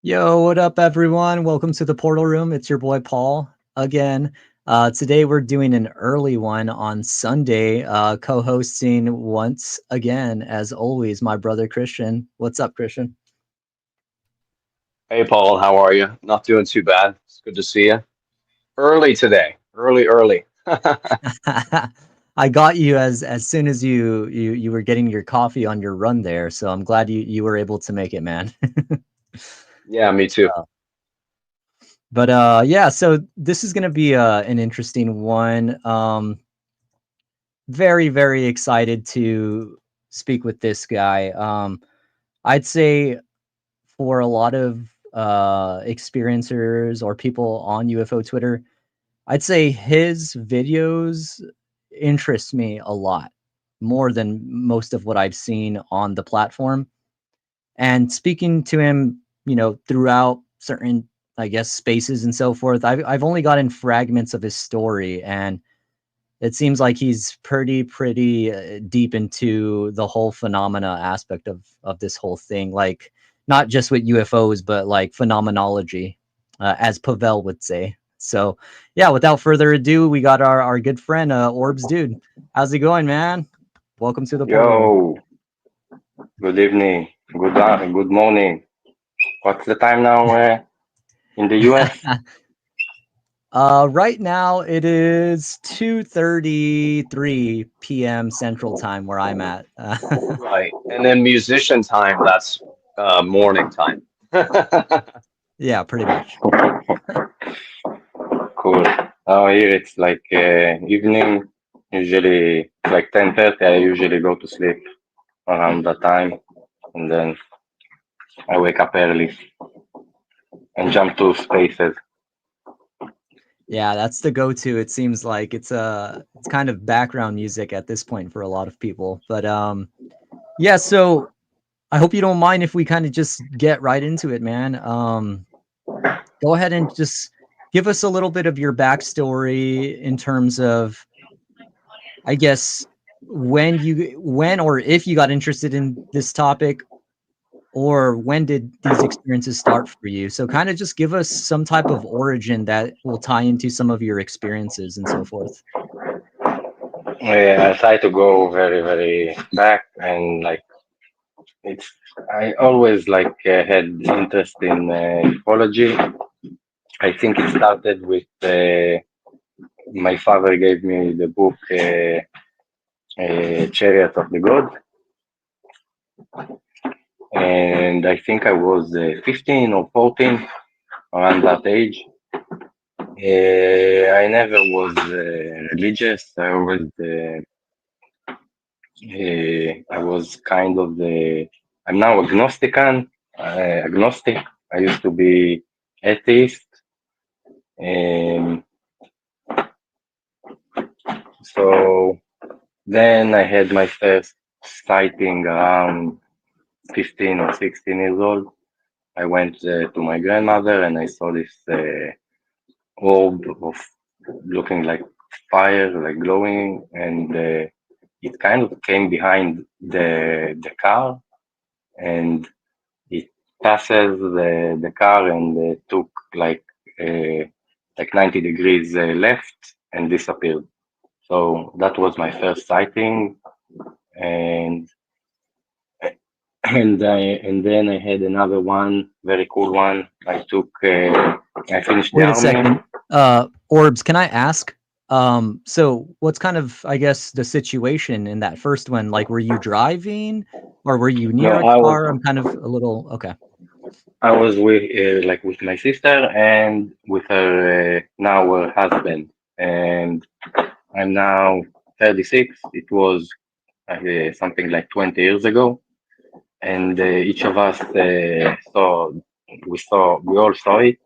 Yo, what up, everyone? Welcome to the Portal Room. It's your boy Paul again. Today we're doing an early one on Sunday, co-hosting once again, as always, my brother Christian. What's up, Christian? Hey Paul, how are you? Not doing too bad. It's good to see you. Early today. Early. I got you as soon as you were getting your coffee on your run there, so I'm glad you were able to make it, man. Yeah, me too. But yeah, so this is gonna be an interesting one. Very excited to speak with this guy. I'd say for a lot of experiencers or people on UFO Twitter, I'd say his videos interest me a lot more than most of what I've seen on the platform. And speaking to him, throughout certain, I guess, spaces and so forth, I've only gotten fragments of his story, and it seems like he's pretty deep into the whole phenomena aspect of this whole thing, like not just with UFOs, but like phenomenology, as Pavel would say. So, yeah, without further ado, we got our good friend Orbs Dude. How's it going, man? Welcome to the portal room. Yo, good evening, good morning. What's the time now in the US? Right now it is 2:33 p.m. Central Time where I'm at. Right. And then musician time, that's morning time. Yeah, pretty much. Cool. Oh, here it's like evening. Usually, it's like 10:30. I usually go to sleep around that time, and then I wake up early and jump to spaces. Yeah, that's the go-to. It seems like it's kind of background music at this point for a lot of people. But yeah, so I hope you don't mind if we kind of just get right into it, man. Go ahead and just give us a little bit of your backstory in terms of, I guess, when or if you got interested in this topic, or when did these experiences start for you? So kind of just give us some type of origin that will tie into some of your experiences and so forth. I try to go very back, and like it's. I always like had interest in ecology. I think it started with my father gave me the book Chariot of the God, and I think I was 15 or 14 around that age. I never was religious. I was kind of the. I'm now agnostic. I used to be atheist. Um, so then I had my first sighting around 15 or 16 years old. I went to my grandmother and I saw this orb of looking like fire, like glowing, and it kind of came behind the car, and it passes the car and took uh, like 90 degrees left and disappeared. So that was my first sighting, and and then I had another one, very cool one. I finished the Wait a army. second. Orbs, can I ask? So what's kind of, I guess, the situation in that first one? Like, were you driving or were you No, near a car? I'm kind of a little okay. I was with like with my sister and with her now her husband, and I'm now 36. It was something like 20 years ago, and each of us we all saw it.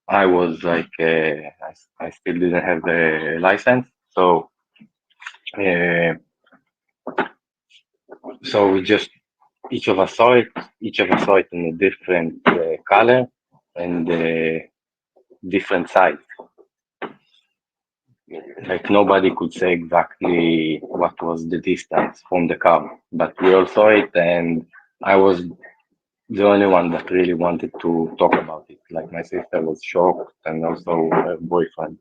I was like I still didn't have the license, so uh, we just each of us saw it. Each of us saw it in a different color and different size. Like nobody could say exactly what was the distance from the car, but we all saw it, and I was the only one that really wanted to talk about it. Like my sister was shocked, and also her boyfriend.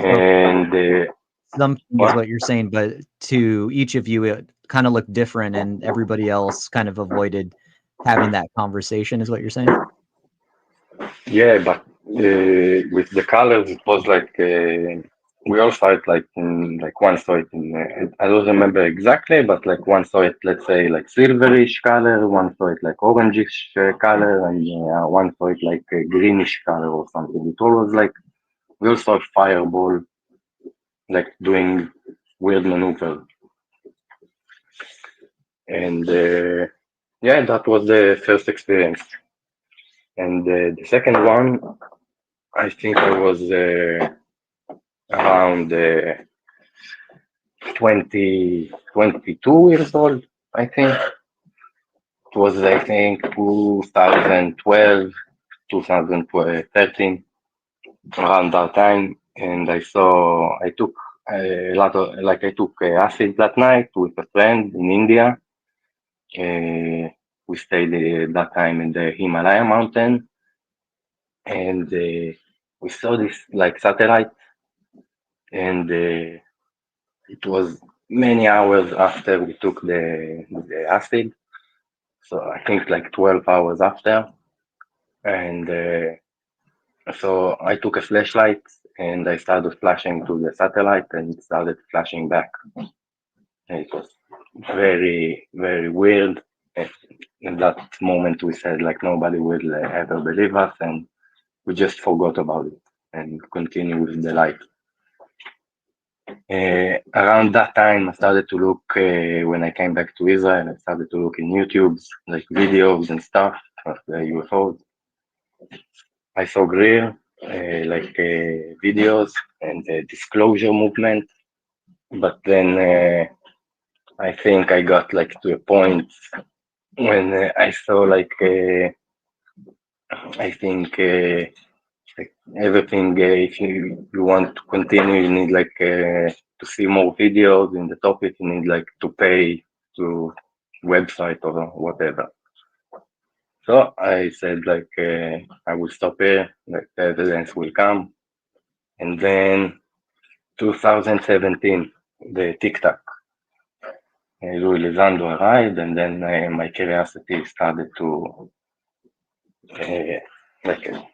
So And something is what? what you're saying, but to each of you, it kind of looked different, and everybody else kind of avoided having that conversation, is what you're saying? Yeah, but with the colors, it was like we all saw it like in like one saw it in I don't remember exactly, but like one saw it, let's say like silverish color, one saw it like orangish color, and one saw it like a greenish color or something. It all was like we all saw a fireball like doing weird maneuver, and yeah, that was the first experience. And the second one, I think I was around 22 years old, I think. It was, I think, 2012, 2013, around that time. And I took I took acid that night with a friend in India. We stayed that time in the Himalaya mountain, and we saw this like satellite, and it was many hours after we took the acid. So I think like 12 hours after. And so I took a flashlight and I started flashing to the satellite and it started flashing back. And it was very, very weird. And in that moment, we said like nobody will ever believe us, and we just forgot about it and continue with the light. Around that time, I started to look, when I came back to Israel, I started to look in YouTube's like videos and stuff of the UFOs. I saw Greer, videos and the disclosure movement, but then I think I got like to a point when I saw I think like everything. If you want to continue, you need to see more videos in the topic. You need like to pay to website or whatever. So I said I will stop here. Like the evidence will come, and then 2017, the TikTok. Louis Lizando arrived, and then my curiosity started to uh,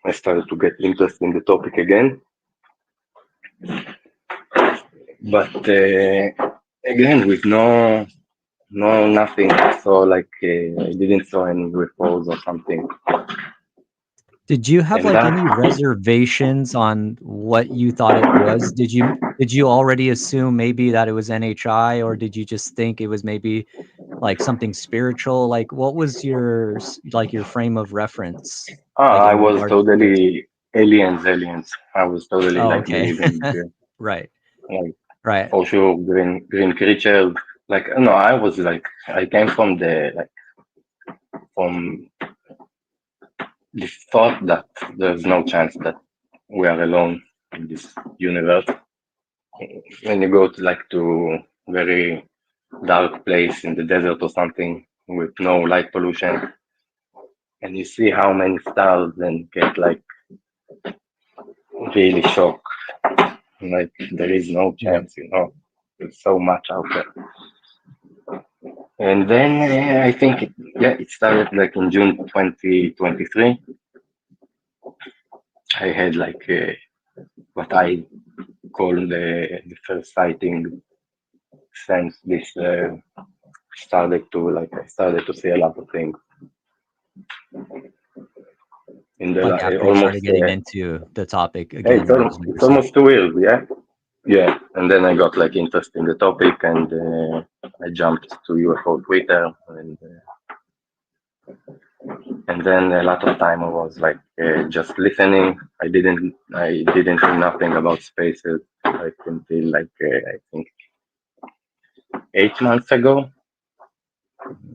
I started to get interested in the topic again. But again, with no nothing. So I didn't saw any UFOs or something. Did you have And like that any reservations on what you thought it was? Did you already assume maybe that it was NHI, or did you just think it was maybe like something spiritual? Like what was your frame of reference like I in was regards to this? totally aliens. I was totally Oh, like okay. believing Right. like Right. for sure green creatures. Like no, I was like I came from from the thought that there's no chance that we are alone in this universe. When you go to very dark place in the desert or something with no light pollution, and you see how many stars, and get like really shocked. Like there is no Yeah. chance, There's so much out there. And then I think it started like in June 2023. I had what I call the first sighting since this I started to see a lot of things in the Like after you started almost getting into the topic hey, again, is what you're it's saying. almost 2 years, yeah. And then I got like interest in the topic, and I jumped to UFO Twitter, and then a lot of time I was just listening. I didn't know nothing about spaces like until I think 8 months ago.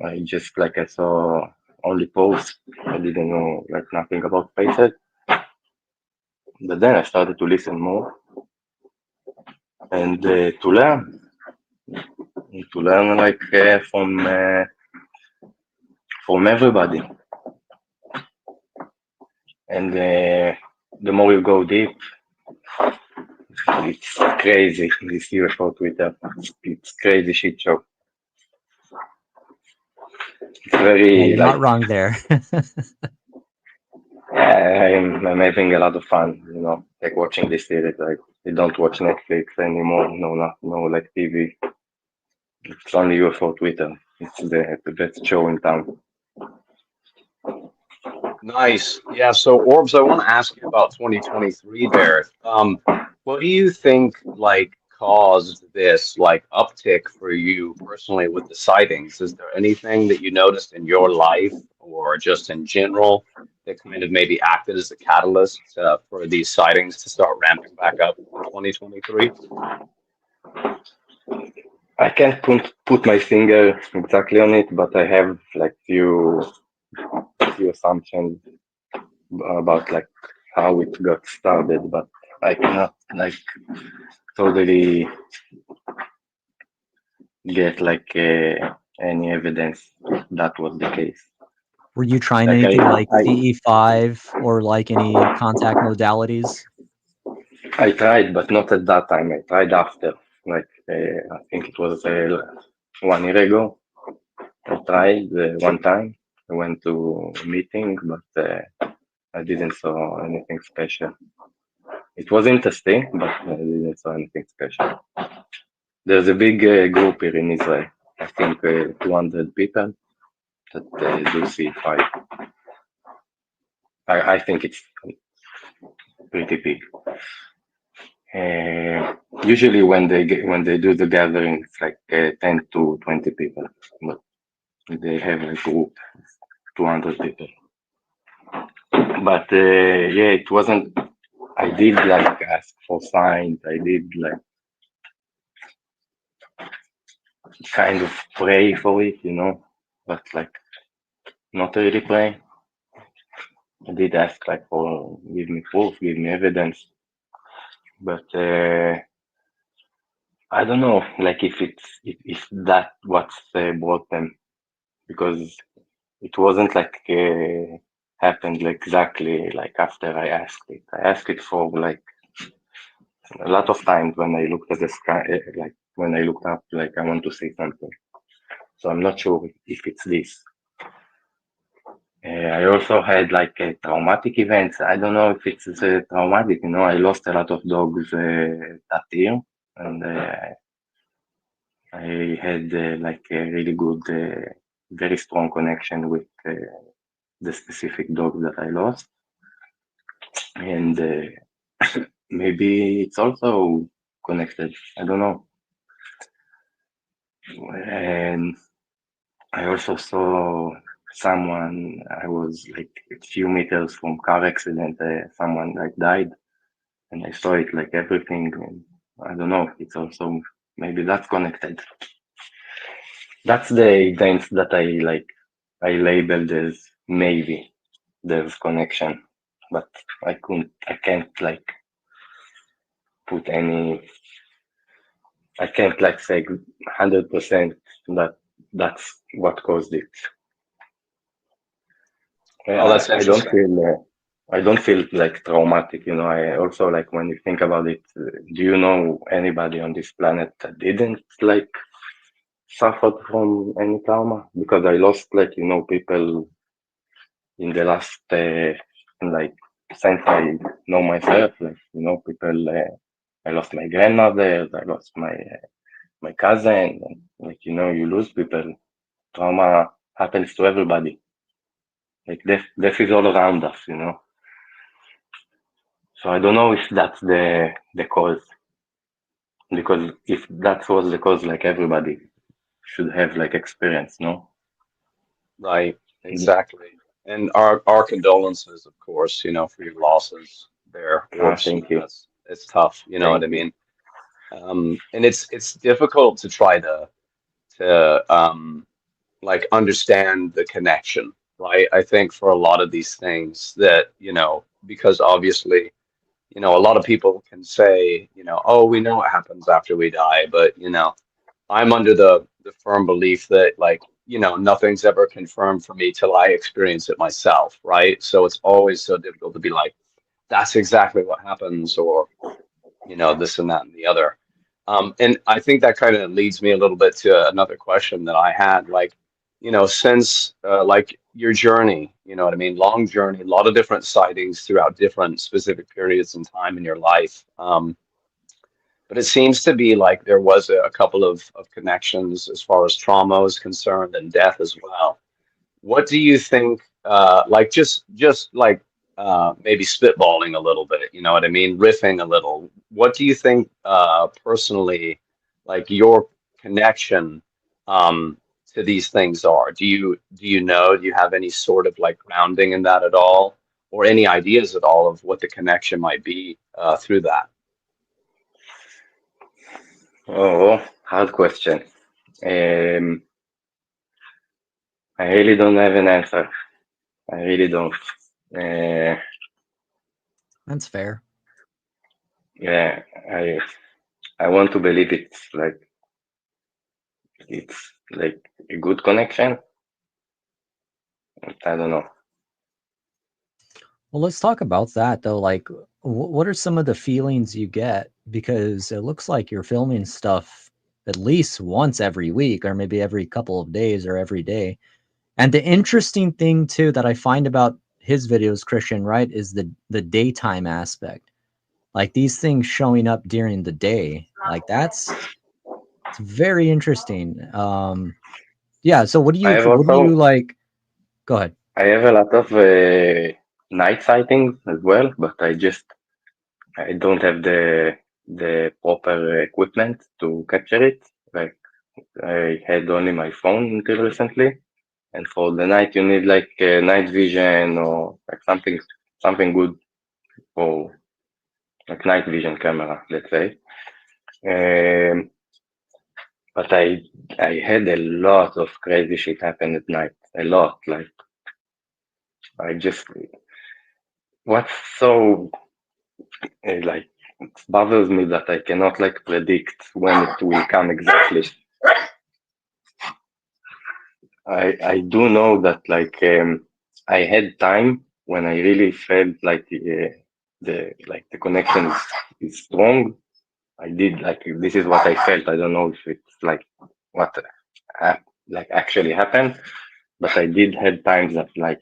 I just I saw only posts. I didn't know like nothing about spaces. But then I started to listen more and to learn from from everybody. And the more you go deep, it's crazy. This UFO Twitter, it's crazy shit show. It's very you're not wrong there. I'm having a lot of fun, like watching this series. Like I don't watch Netflix anymore. No, like TV. It's only UFO Twitter. It's the best show in town. Nice. Yeah. So Orbs, I want to ask you about 2023 there. What do you think like caused this like uptick for you personally with the sightings? Is there anything that you noticed in your life or just in general that kind of maybe acted as a catalyst for these sightings to start ramping back up in 2023? I can't put my finger exactly on it, but I have like few assumptions about like how it got started, but I cannot like totally get like any evidence that was the case. Were you trying Like anything like I CE5 or like any contact modalities? I tried, but not at that time. I tried after, like I think it was 1 year ago. I tried one time. I went to a meeting, but I didn't saw anything special. It was interesting, but I didn't saw anything special. There's a big group here in Israel. I think 200 people that do C5. I think it's pretty big. Usually when they do the gathering, it's like 10 to 20 people, but they have a group, 200 people. But yeah, it wasn't. I did like ask for signs. I did like kind of pray for it, but like not really pray. I did ask like for give me proof, give me evidence, but I don't know, like if that what's brought them, because it wasn't like happened like exactly like after I asked it. I asked it for like a lot of times when I looked at the sky, like when I looked up, like I want to say something. So I'm not sure if it's this. I also had like traumatic events. I don't know if it's traumatic. I lost a lot of dogs that year, and I had like a really good, very strong connection with the specific dog that I lost, and maybe it's also connected. I don't know. And I also saw someone. I was like a few meters from car accident. Someone like died, and I saw it like everything. And I don't know. It's also maybe that's connected. That's the events that I labeled as maybe there's connection, but I can't like put any. I can't like say 100% that that's what caused it. Oh, that's I don't interesting. feel. I don't feel like traumatic. I also like when you think about it. Do you know anybody on this planet that didn't like suffered from any trauma? Because I lost like people in the last like since I know myself, like people. I lost my grandmother. I lost my cousin. And, like you lose people. Trauma happens to everybody. Like death is all around us. So I don't know if that's the cause, because if that was the cause, like everybody should have like experience, no? Right. Exactly. And our condolences, of course, for your losses there, Orbs. Thank you, That's it's tough, you know what thank I you. mean? And it's difficult to try to like understand the connection, right? I think for a lot of these things that, because obviously, a lot of people can say, oh, we know what happens after we die, but I'm under the firm belief that like nothing's ever confirmed for me till I experience it myself, right? So it's always so difficult to be like, that's exactly what happens, or this and that and the other. And I think that kind of leads me a little bit to another question that I had, like, since like your journey, you know what I mean, long journey, a lot of different sightings throughout different specific periods in time in your life. But it seems to be like there was a couple of connections as far as trauma is concerned and death as well. What do you think, like just like maybe spitballing a little bit, you know what I mean, riffing a little. What do you think personally, like your connection to these things are? Do you have any sort of like grounding in that at all, or any ideas at all of what the connection might be through that? Oh, hard question. Um, I really don't have an answer. I really don't. Uh, That's fair. yeah, I want to believe it's like a good connection. I don't know. Well, let's talk about that though. Like, what are some of the feelings you get? Because it looks like you're filming stuff at least once every week, or maybe every couple of days, or every day. And the interesting thing too that I find about his videos, Christian, right, is the daytime aspect. Like these things showing up during the day. Like it's very interesting. Yeah. So I have what do you also like? Go ahead. I have a lot of night sightings as well, but I don't have the proper equipment to capture it. Like I had only my phone until recently, and for the night you need like night vision or like something good for like night vision camera, let's say. Um, but I had a lot of crazy shit happen at night. A lot. Like I just what's so like bothers me that I cannot like predict when it will come exactly. I do know that I had time when I really felt like the connection is strong. I did like this is what I felt. I don't know if it's like what uh, like actually happened, but I did have times that like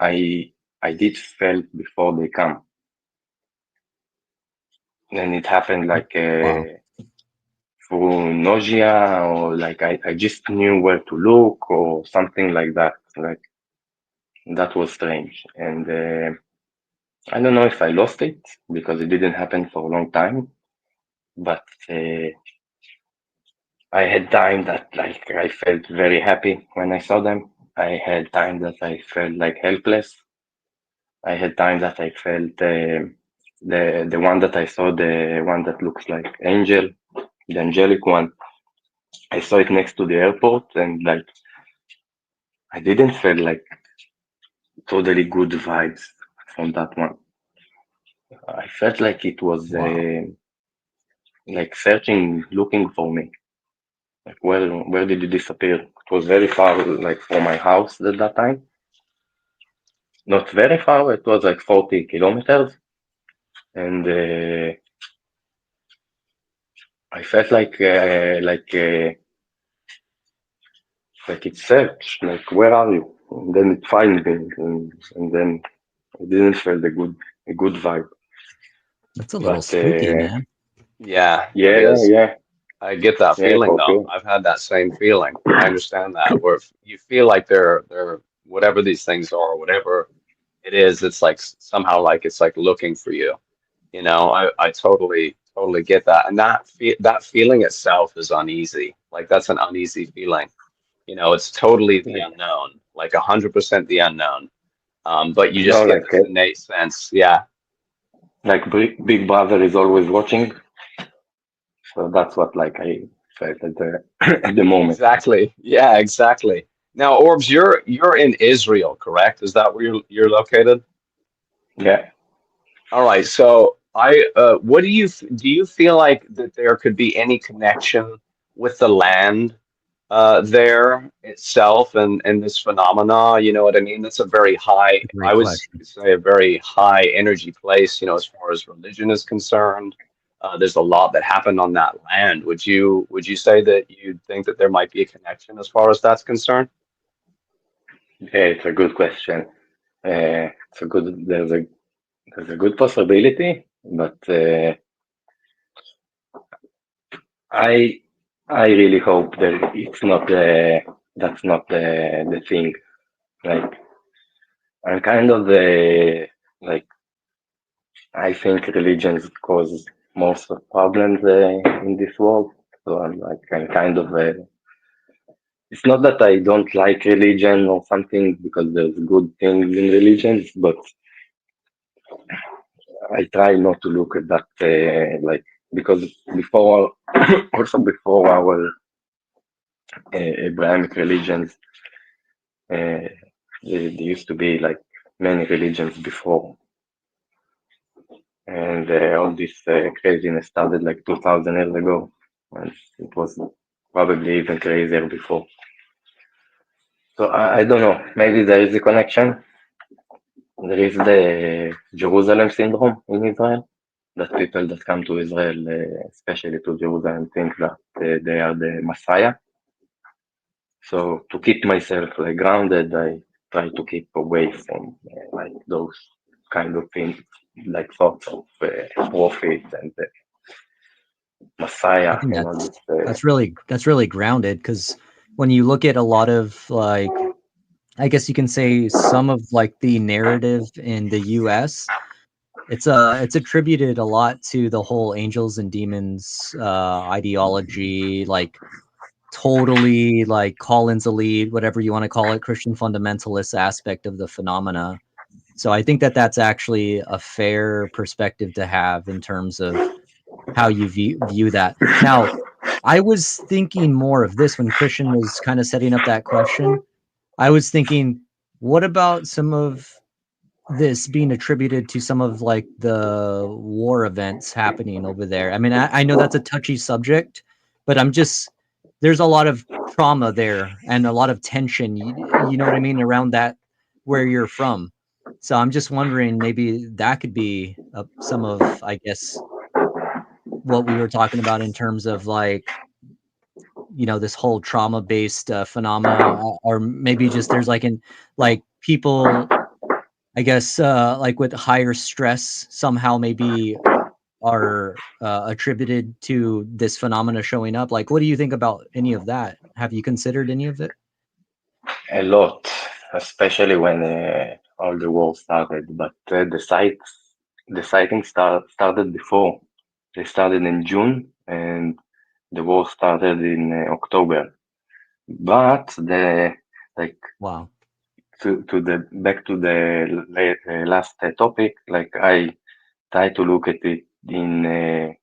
I I did felt before they come, and it happened like Wow. through nausea or like I just knew where to look or something like that. Like that was strange, and I don't know if I lost it because it didn't happen for a long time, but I had time that like I felt very happy when I saw them. I had time that I felt like helpless. I had time that I felt the one that I saw, the one that looks like angel, the angelic one. I saw it next to the airport, and like I didn't feel like totally good vibes from that one. I felt like it was Wow. like searching, looking for me. Like where did you disappear? It was very far, like from my house at that time. Not very far. It was like 40 kilometers, and I felt like it searched. Like where are you? And then it finds me, and then I didn't feel a good vibe. That's a little But spooky, man. Yeah, it yeah, is. yeah, I get that yeah, feeling for though. sure. I've had that same feeling. I understand that. Where you feel like they're whatever these things are, whatever it is, it's like somehow like it's like looking for you. I totally get that. And that feeling itself is uneasy. Like that's an uneasy feeling. It's totally the Like, unknown, like 100% the unknown. But you just no, get this innate sense. Yeah. Big Brother is always watching. So that's what like I felt at the at the moment. Exactly. Yeah, exactly. Now, Orbs, you're in Israel, correct? Is that where you're located? Yeah. All right. So, what do you feel like that there could be any connection with the land there itself and this phenomena? You know what I mean? That's a very high, I Great would question. say, a very high energy place. You know, as far as religion is concerned, there's a lot that happened on that land. Would you say that you think that there might be a connection as far as that's concerned? Yeah, it's a good question. It's a good. There's a good possibility, but I I really hope that it's not that's not the thing. Like I'm kind of like I think religions cause most of problems in this world. So I'm kind of it's not that I don't like religion or something because there's good things in religions, but I try not to look at that like because before also before our Abrahamic religions, uh, there used to be like many religions before, and all this craziness started like 2,000 years ago, and it was probably even crazier before. So I don't know. Maybe there is a connection. There is the Jerusalem syndrome in Israel, that people that come to Israel, especially to Jerusalem, think that they are the Messiah. So to keep myself like grounded, I try to keep away from like those kind of things, like thoughts of prophet and I Messiah, think you know, this. that's really grounded because when you look at a lot of like, I guess you can say some of like the narrative in the US, it's attributed a lot to the whole angels and demons ideology, like totally like Colin's elite, whatever you want to call it, Christian fundamentalist aspect of the phenomena. So I think that that's actually a fair perspective to have in terms of how you view that. Now, I was thinking more of this when Christian was kind of setting up that question. I was thinking, what about some of this being attributed to some of like the war events happening over there? I mean, I know that's a touchy subject, but I'm just there's a lot of trauma there and a lot of tension. You know what I mean around that where you're from. So I'm just wondering maybe that could be some of I guess what we were talking about in terms of like this whole trauma based phenomena or maybe just there's like in like people I guess like with higher stress somehow maybe are attributed to this phenomena showing up. Like what do you think about any of that? Have you considered any of it? A lot, especially when all the war started. But the sighting started before. They started in June, and the war started in October. But the like Wow. to the back to the last topic, like I try to look at it in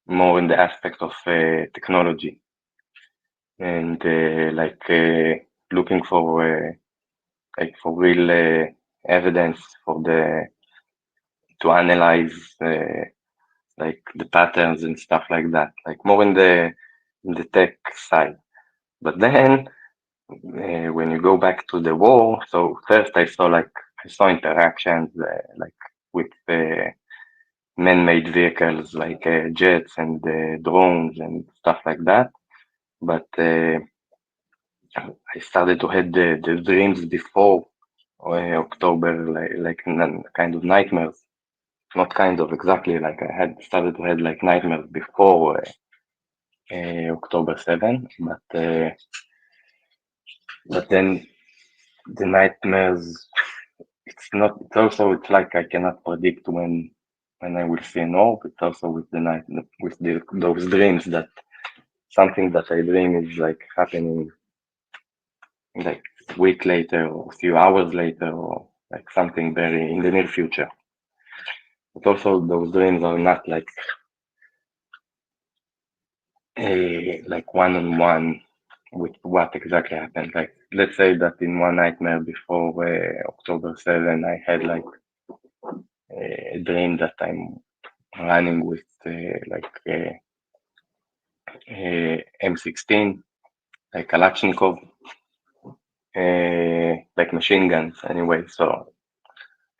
more in the aspect of technology and looking for real evidence for the to analyze like the patterns and stuff like that, like more in the tech side. But then when you go back to the war, so first I saw interactions like with man-made vehicles like jets and drones and stuff like that. But I started to have the dreams before October, kind of nightmares. Not kind of exactly like I had started to have like nightmares before October 7, but then the nightmares. It's not. It's also. It's like I cannot predict when I will see an orb. It's also with the night with those dreams that something that I dream is like happening like a week later or a few hours later or like something very in the near future. But also those dreams are not like one on one with what exactly happened. Like let's say that in one nightmare before October 7, I had like a dream that I'm running with M16 like Kalashnikov, like machine guns anyway. So,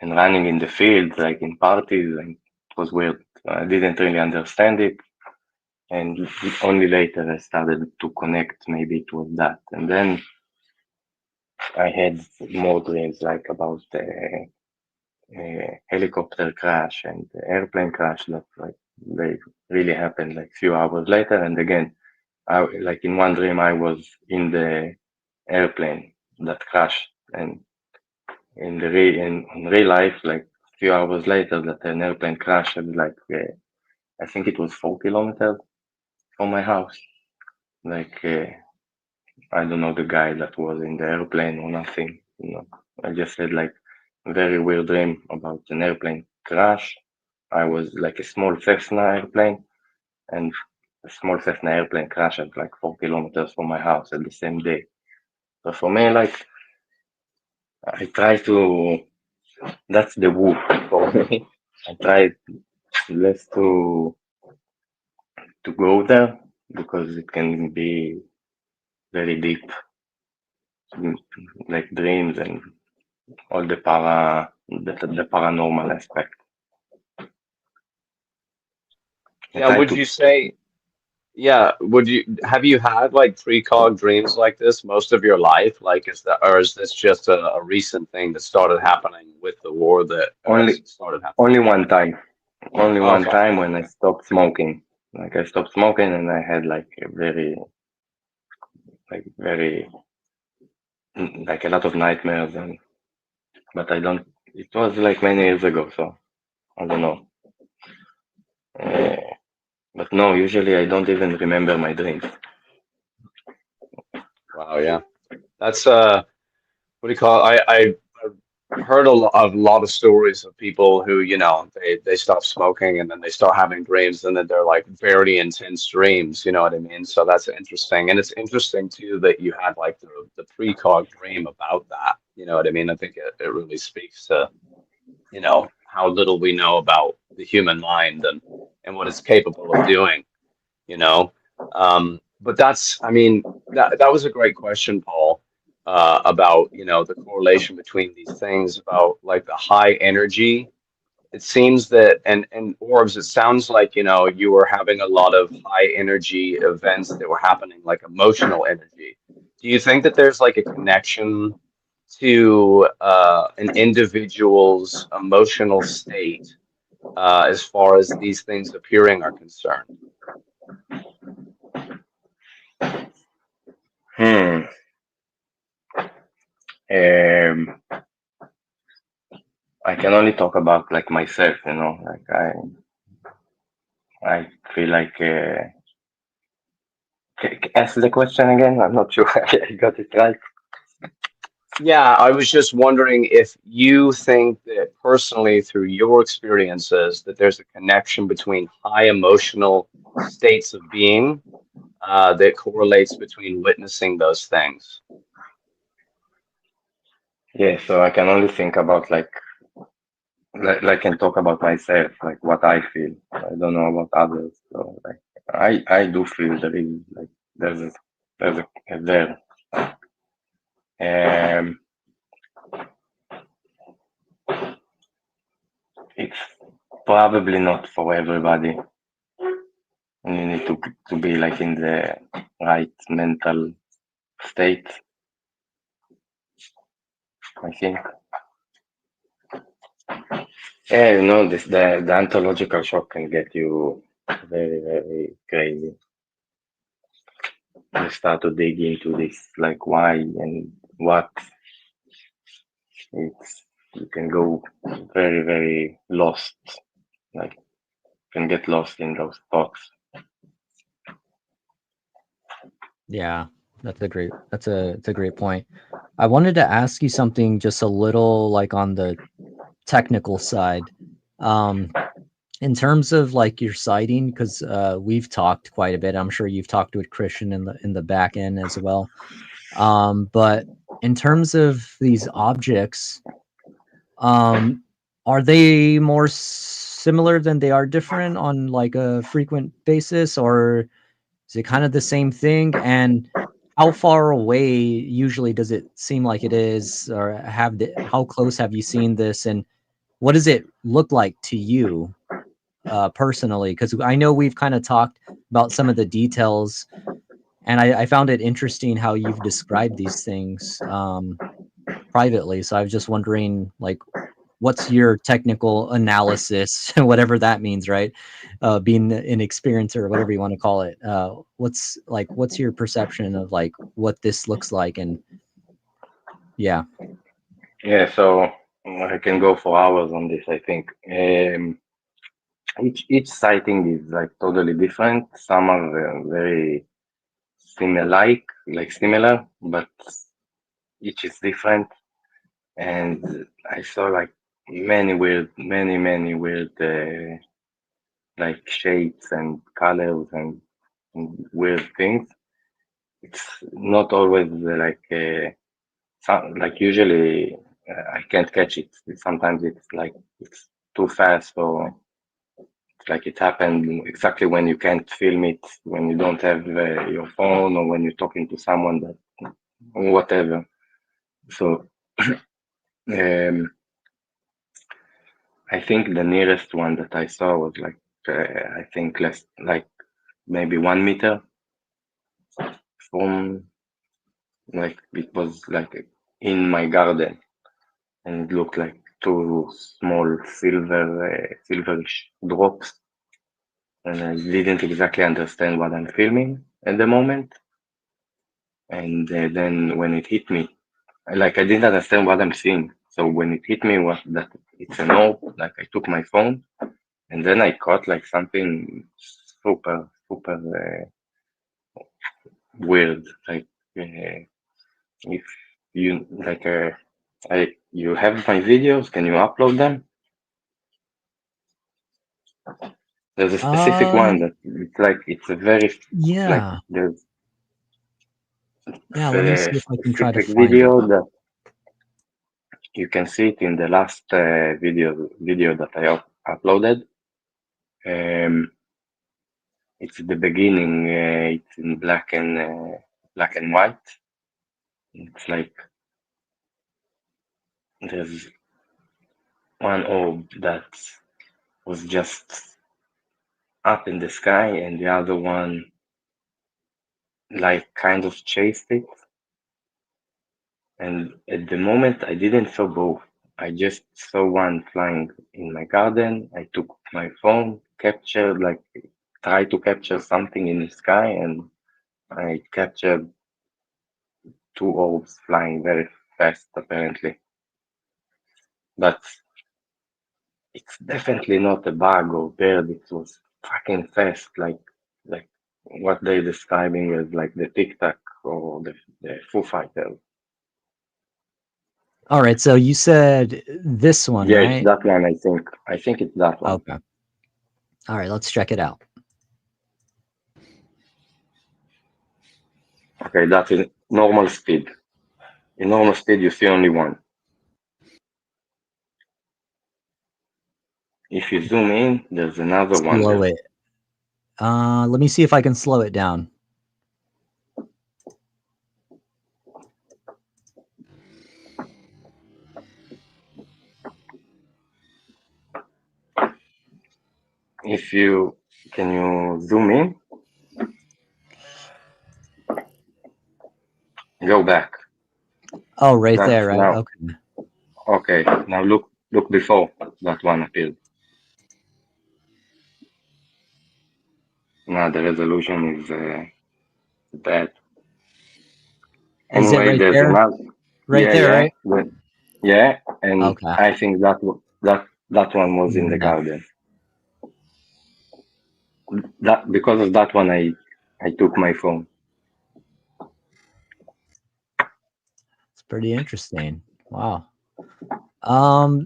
and running in the field, like in parties, and it was weird. I didn't really understand it. And only later I started to connect, maybe it was that. And then I had more dreams like about helicopter crash and airplane crash that like they really happened like few hours later. And again, I like in one dream I was in the airplane that crashed, and in real life, like few hours later, that an airplane crashed at like I think it was 4 kilometers from my house. Like I don't know the guy that was in the airplane or nothing. You know, I just had like a very weird dream about an airplane crash. I was like a small Cessna airplane, and a small Cessna airplane crashed at like 4 kilometers from my house at the same day. So for me, like I try to. That's the woo for me. I try less to go there because it can be very deep, like dreams and all the paranormal aspect. I Yeah, try would to you say, yeah, would you have you had like precog dreams like this most of your life? Like, is that, or is this just a recent thing that started happening with the war that only started happening? only one time, only one Okay. time when I stopped smoking. Like I stopped smoking and I had like a very like a lot of nightmares, and but I don't. It was like many years ago, so I don't know. Uh, but no, usually I don't even remember my dreams. Wow, yeah. That's what do you call it? I've heard a lot of stories of people who, you know, they stop smoking and then they start having dreams and then they're like very intense dreams, you know what I mean? So that's interesting. And it's interesting too that you had like the precog dream about that. You know what I mean? I think it really speaks to, you know, how little we know about the human mind and what it's capable of doing, you know. But that's, I mean, that was a great question, Paul, about, you know, the correlation between these things, about like the high energy. It seems that, and Orbs, it sounds like, you know, you were having a lot of high energy events that were happening, like emotional energy. Do you think that there's like a connection to an individual's emotional state as far as these things appearing are concerned? Hmm. Um, I can only talk about like myself, you know. Like I feel like. Ask the question again. I'm not sure I got it right. Yeah, I was just wondering if you think that personally, through your experiences, that there's a connection between high emotional states of being that correlates between witnessing those things. Yeah, so I can only think about like can talk about myself, like what I feel. I don't know about others. So like I do feel there is like there's a, there's a there. Um, it's probably not for everybody. And you need to be like in the right mental state, I think. Yeah, you know, the ontological shock can get you very crazy. You start to dig into this, like why and what. It's you can go very lost, like can get lost in those thoughts. Yeah, it's a great point. I wanted to ask you something just a little like on the technical side. Um, in terms of like your sighting, because we've talked quite a bit. I'm sure you've talked with Christian in the back end as well. But in terms of these objects, um, are they more similar than they are different on like a frequent basis, or is it kind of the same thing? And how far away usually does it seem like it is, or how close have you seen this, and what does it look like to you personally? Because I know we've kind of talked about some of the details, and I found it interesting how you've described these things privately. So I was just wondering, like, what's your technical analysis, whatever that means, right? Being an experiencer or whatever you want to call it. What's your perception of like what this looks like? And yeah. Yeah, so I can go for hours on this, I think. Each sighting is like totally different. Some are very similar, but each is different. And I saw like many weird like shapes and colors and weird things. It's not always like usually I can't catch it. Sometimes it's like it's too fast, or it's like it happened exactly when you can't film it, when you don't have your phone, or when you're talking to someone that whatever. So um, I think the nearest one that I saw was like I think less like maybe 1 meter from, like it was like in my garden, and it looked like two small silverish drops, and I didn't exactly understand what I'm filming at the moment. And then when it hit me, like I didn't understand what I'm seeing. So when it hit me, was that it's an orb. Like I took my phone, and then I caught like something super weird. Like if you like, you have my videos, can you upload them? There's a specific Uh, one that it's like it's a very like yeah. there's Yeah. Let me a see if I can try to specific find it. video that you can see it in the last video that I uploaded. Um, it's the beginning. It's in black and white. It's like there's one orb that was just up in the sky, and the other one like kind of chased it. And at the moment, I didn't saw both. I just saw one flying in my garden. I took my phone, captured, like, tried to capture something in the sky, and I captured two orbs flying very fast, apparently. But it's definitely not a bug or bird. It was fucking fast, like what they're describing as like the Tic Tac or the Foo Fighters. All right. So you said this one, Yeah, it's right? that one. I think. I think it's that one. Okay. All right. Let's check it out. Okay, that is normal speed. In normal speed, you see only one. If you zoom in, there's another one Slow there. it. Let me see if I can slow it down. If you can you zoom in, go back. Oh, right there, That's right? now Okay. okay. Now look before that one appeared. Now the resolution is bad. Is it Anyway, right there's there? another. Right there, Yeah, right? yeah, and Okay. I think that one was in the Yeah. garden. That because of that one, I took my phone. It's pretty interesting. Wow.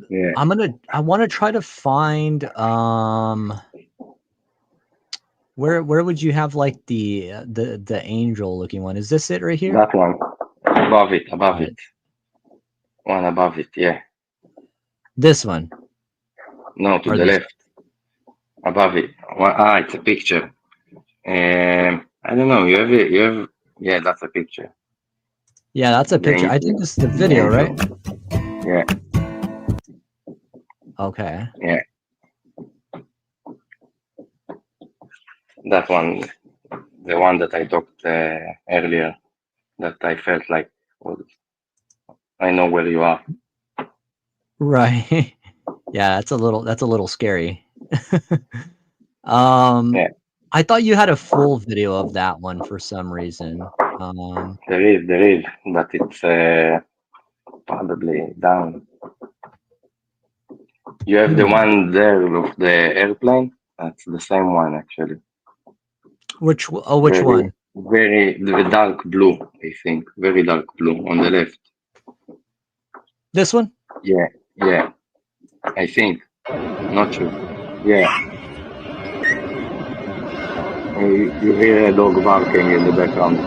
Yeah, I want to try to find where would you have like the angel looking one? Is this it right here? that one All above it, right. one above it. Yeah, This one no, to or the this. left, above it. It's a picture. I don't know. You have Yeah, that's a picture. Yeah, that's a picture. I think this is the video, right? Yeah. Okay. Yeah. That one, the one that I talked earlier, that I felt like, well, I know where you are. Right. Yeah, that's a little scary. Yeah. I thought you had a full video of that one for some reason. There is, but it's probably down. You have the one there of the airplane. That's the same one, actually. Which one? The dark blue, I think. Very dark blue on the left. This one? Yeah, yeah. I think. Not sure. Yeah. You hear a dog barking in the background.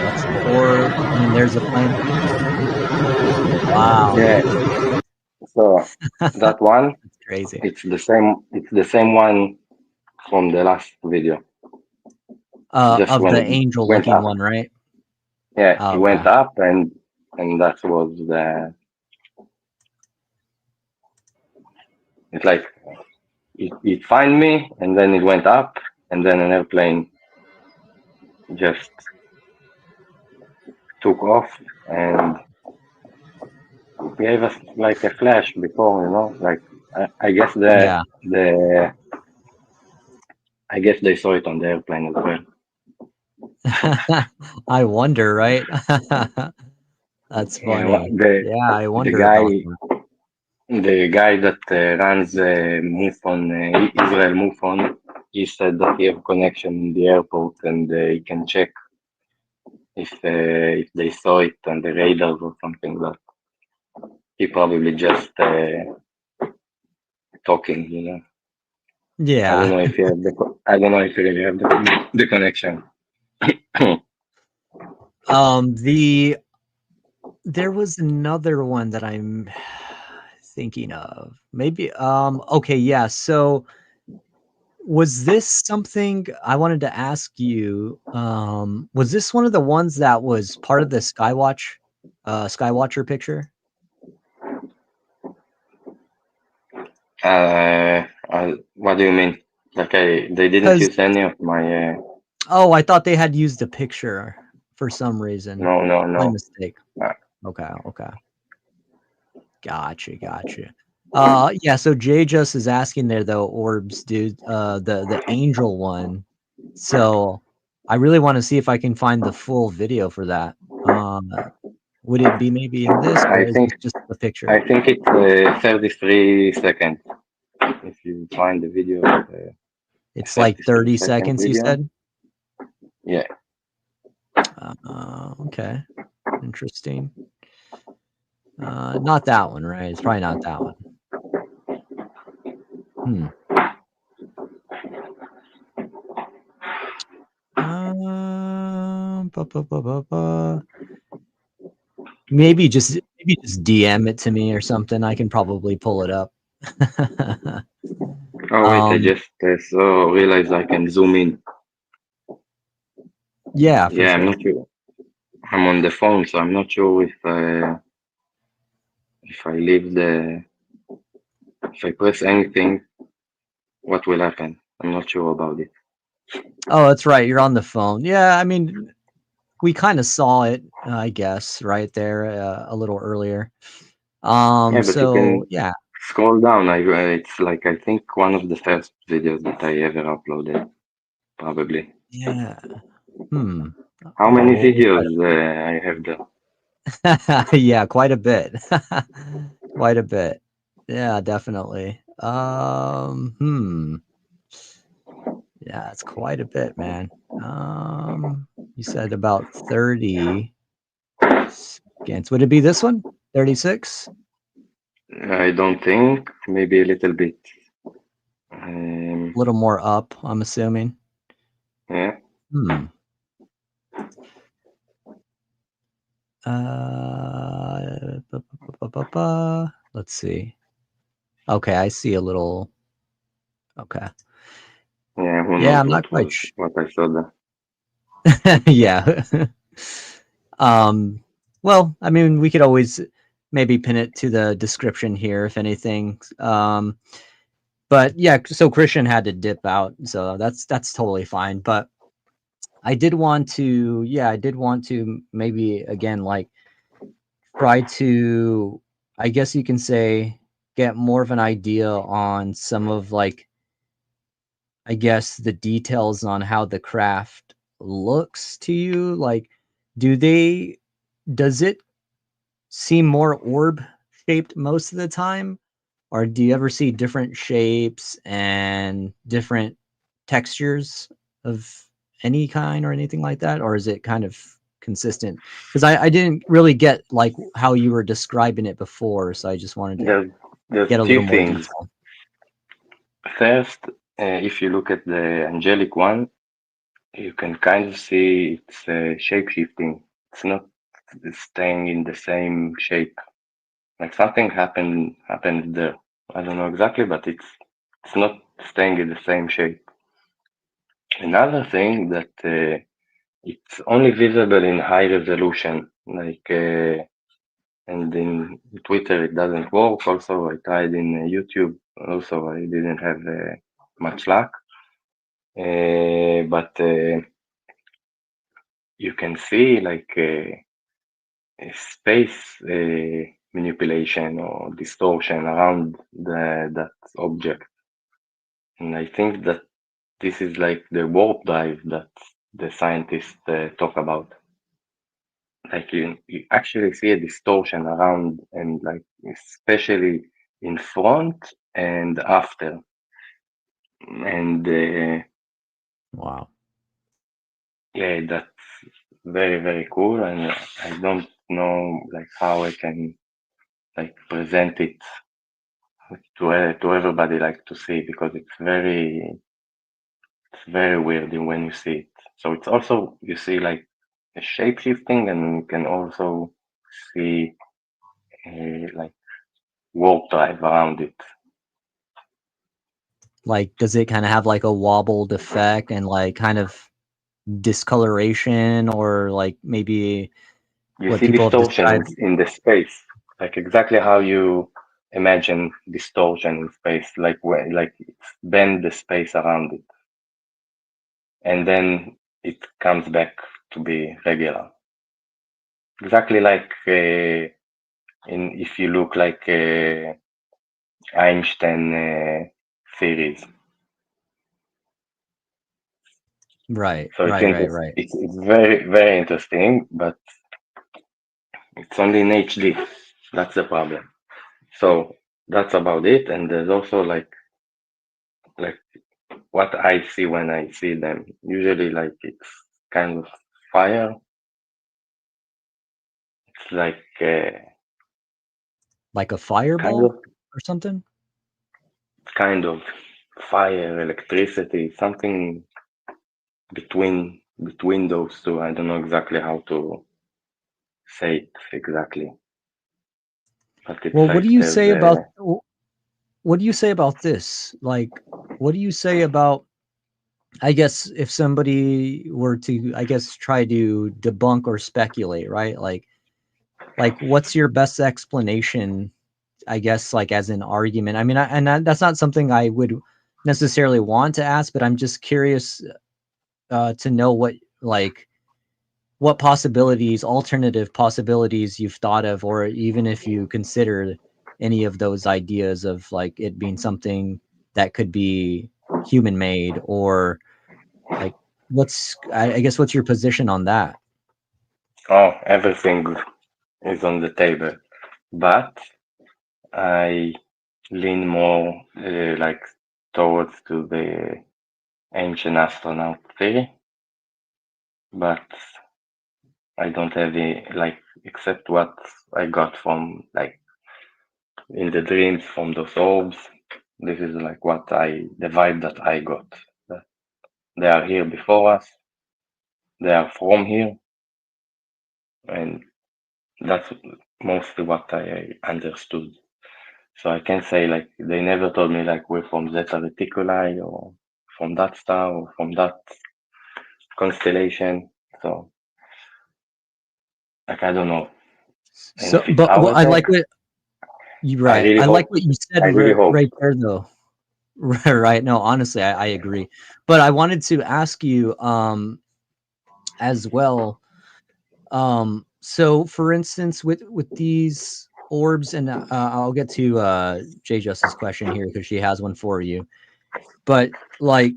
That's the orb, and then there's a plane. Wow. Yeah. So that one, that's crazy. It's the same one from the last video. Just of the angel looking one, right? Yeah, it went up and that was it's like it find me and then it went up and then an airplane just took off and gave us like a flash before, you know, like I guess I guess they saw it on the airplane as well. I wonder, right? That's funny. Yeah, I wonder the guy that runs MUFON, Israel MUFON, he said that he have connection in the airport and he can check if they saw it on the radar or something. But he probably just talking, you know. Yeah. I don't know if you have I don't know if you really have the connection. There was another one that I'm thinking of. Maybe okay, yeah. So was this something I wanted to ask you? Was this one of the ones that was part of the Skywatcher picture? What do you mean? Like they didn't use any of my Oh, I thought they had used a picture for some reason. No. My mistake. Okay. Gotcha. Yeah, so Jay just is asking there though, Orbs Dude, the angel one. So I really want to see if I can find the full video for that. Would it be maybe in this or is it just the picture? I think it's 33 seconds. If you find the video, it's like 30 seconds, video. You said? Yeah. Okay. Interesting. Not that one, right? It's probably not that one. Maybe just DM it to me or something. I can probably pull it up. Oh wait, I just realized I can zoom in. Yeah, for sure. I'm not sure. I'm on the phone, so I'm not sure if if I press anything, what will happen. I'm not sure about it. Oh, that's right. You're on the phone. Yeah, I mean, we kind of saw it, I guess, right there a little earlier. But so you can scroll down. It's like I think one of the first videos that I ever uploaded, probably. Yeah. How many videos I have there? Yeah, quite a bit. Quite a bit. Yeah, definitely. Yeah, it's quite a bit, man. You said about 30 seconds. Would it be this one? 36? I don't think. Maybe a little bit. A little more up, I'm assuming. Yeah. Let's see. Okay, I see a little. Okay. Yeah, Yeah, I'm not quite sure what I saw there. Yeah. um, well, I mean, we could always maybe pin it to the description here, if anything. But yeah, so Christian had to dip out, so that's totally fine. But I did want to maybe again like try to, I guess you can say, get more of an idea on some of like, I guess, the details on how the craft looks to you. Like, do they, does it seem more orb shaped most of the time? Or do you ever see different shapes and different textures of any kind or anything like that? Or is it kind of consistent? Because I didn't really get like how you were describing it before, so I just wanted to There's get a two little more things. detail. First, if you look at the angelic one, you can kind of see it's shape shifting. It's not staying in the same shape. Like something happened there. I don't know exactly, but it's not staying in the same shape. Another thing that it's only visible in high resolution, like and in Twitter it doesn't work. Also, I tried in YouTube. Also, I didn't have much luck. But you can see like space manipulation or distortion around that object, and I think that this is like the warp drive that the scientists talk about. Like you actually see a distortion around, and like especially in front and after, and Wow. yeah, that's very cool, and I don't know like how I can like present it to everybody like to see, because it's very weird when you see it. So it's also, you see like a shape shifting, and you can also see like warp drive around it. Like, does it kind of have like a wobbled effect and like kind of discoloration or like maybe You what see people have distortion described? in the space, like exactly how you imagine distortion in space, like when like it's bend the space around it, and then it comes back to be regular. Exactly like in if you look like Einstein theories. Right, So it's right, right, interest, right. it's very interesting, but it's only in HD. That's the problem. So that's about it. And there's also like what I see when I see them. Usually like it's kind of fire. It's like Like a kind fireball of or something? kind of fire, electricity, something between those two. I don't know exactly how to say it exactly, but it's Well, what do like you there's say about what do you say about this? Like, what do you say about, I guess, if somebody were to, I guess, try to debunk or speculate, right? Like what's your best explanation, I guess, like as an argument? I mean, that's not something I would necessarily want to ask, but I'm just curious to know what possibilities, alternative possibilities you've thought of, or even if you consider any of those ideas of like it being something that could be human made, or like I guess what's your position on that? everything is on the table, but I lean more like towards to the ancient astronaut theory, but I don't have any, like, except what I got from like in the dreams from those orbs. This is like the vibe that I got. That they are here before us. They are from here, and that's mostly what I understood. So I can say like they never told me like we're from Zeta Reticuli or from that star or from that constellation. So like I don't know. And So, if it's but our I tech, like what you I right. really I like hope. what you said I really hope. right there, though. Right. No, honestly, I agree. But I wanted to ask you as well. So for instance, with these orbs, and I'll get to J Justice's question here because she has one for you. But like,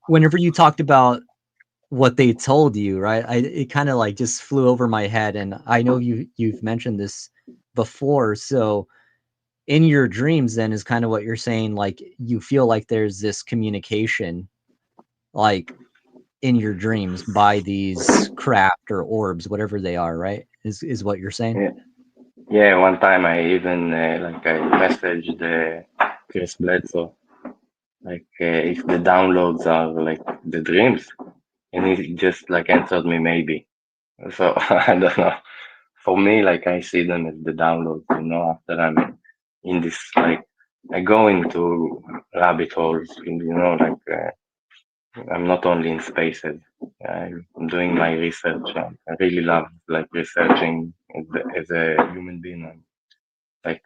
whenever you talked about what they told you, right? It kind of like just flew over my head, and I know you've mentioned this before. So in your dreams, then is kind of what you're saying. Like you feel like there's this communication, like in your dreams by these craft or orbs, whatever they are, right? Is what you're saying? Yeah, yeah. One time I even like I messaged Chris Bledsoe like if the downloads are like the dreams, and he just like answered me maybe. So I don't know. For me, like I see them as the downloads. After I'm in this like I go into rabbit holes. Like I'm not only in spaces. I'm doing my research. I really love like researching as a human being. Like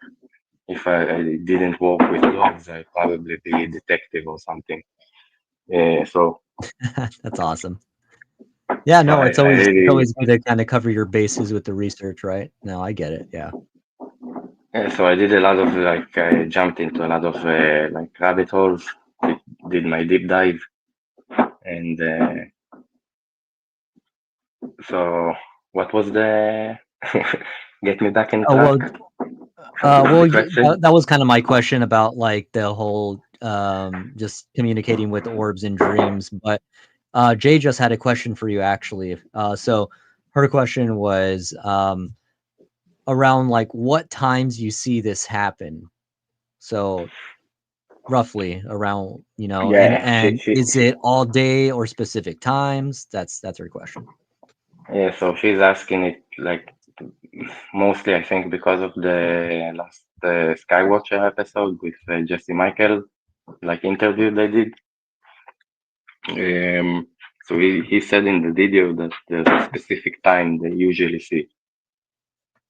if I didn't work with dogs, I'd probably be a detective or something. So That's awesome. Yeah, so no, I, it's I really always good to kind of cover your bases with the research, right? No, I get it. Yeah. so I did a lot of like I jumped into a lot of like rabbit holes. Did my deep dive, and so what was the get me back in Oh track? well, What was the that, question? that was kind of my question about like the whole just communicating with orbs in dreams. But Jay just had a question for you actually. So her question was around like what times you see this happen. So roughly around, Yeah, and is it all day or specific times? That's her question. yeah. So she's asking it like mostly, I think, because of the last Skywatcher episode with Jesse Michael, like interview they did. So he said in the video that there's a specific time they usually see.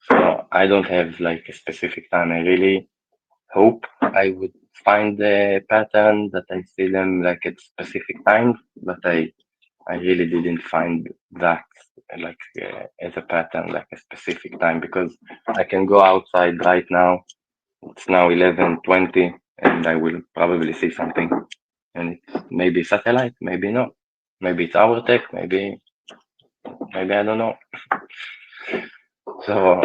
So I don't have like a specific time. I really hope I would find the pattern that I see them like at specific times, but I really didn't find that like as a pattern, like a specific time, because I can go outside right now. It's now 11:20, and I will probably see something, and it's maybe satellite, maybe not, maybe it's our tech, maybe I don't know. So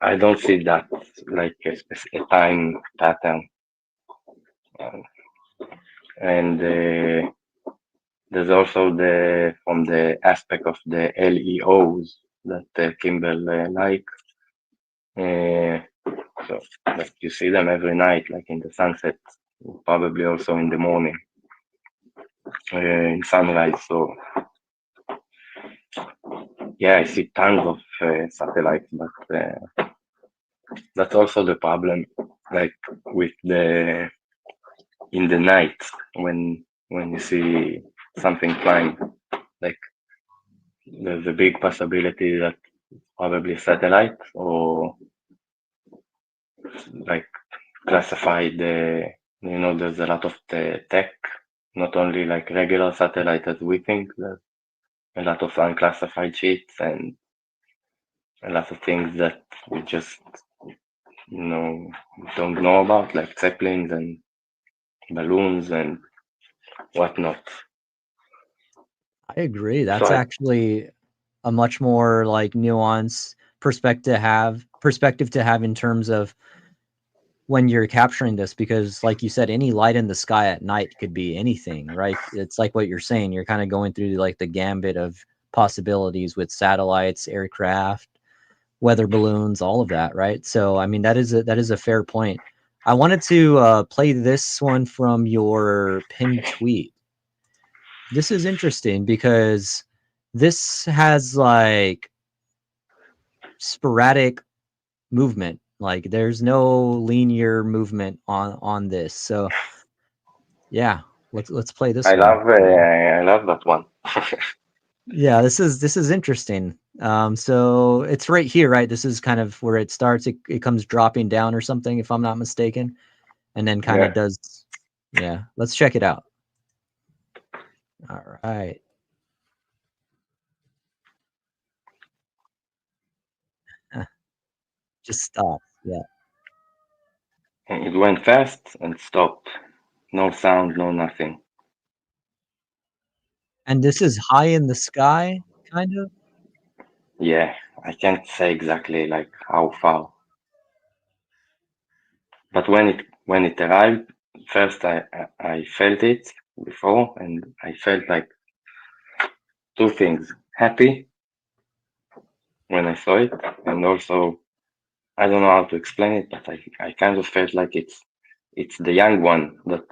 I don't see that like a time pattern, um, and there's also the from the aspect of the LEOs that Kimball like. Uh, so like you see them every night, like in the sunset, probably also in the morning, in sunrise. So yeah, I see tons of satellites, but that's also the problem, like with the in the night when you see something flying, like there's a big possibility that probably satellite or like classified there's a lot of the tech, not only like regular satellite as we think, there's a lot of unclassified sheets and a lot of things that we just don't know about, like zeppelins and balloons and whatnot. I agree. So That's actually a much more like nuanced perspective to have in terms of when you're capturing this, because like you said, any light in the sky at night could be anything, right? It's like what you're saying, you're kind of going through like the gambit of possibilities with satellites, aircraft, weather balloons, all of that, right? So I mean that is a fair point. I wanted to play this one from your pinned tweet. This is interesting because this has like sporadic movement. Like there's no linear movement on this. So yeah, let's play this one. I love that one. Yeah, this is interesting. So it's right here, right? This is kind of where it starts. It comes dropping down or something, if I'm not mistaken, and then kind of Yeah. does. Yeah, let's check it out. All right. Just stop. Yeah. And it went fast and stopped. No sound, no nothing. And this is high in the sky, kind of. Yeah, I can't say exactly like how far. But when it arrived, first I felt it before, and I felt like two things: happy when I saw it, and also I don't know how to explain it, but I kind of felt like it's the young one that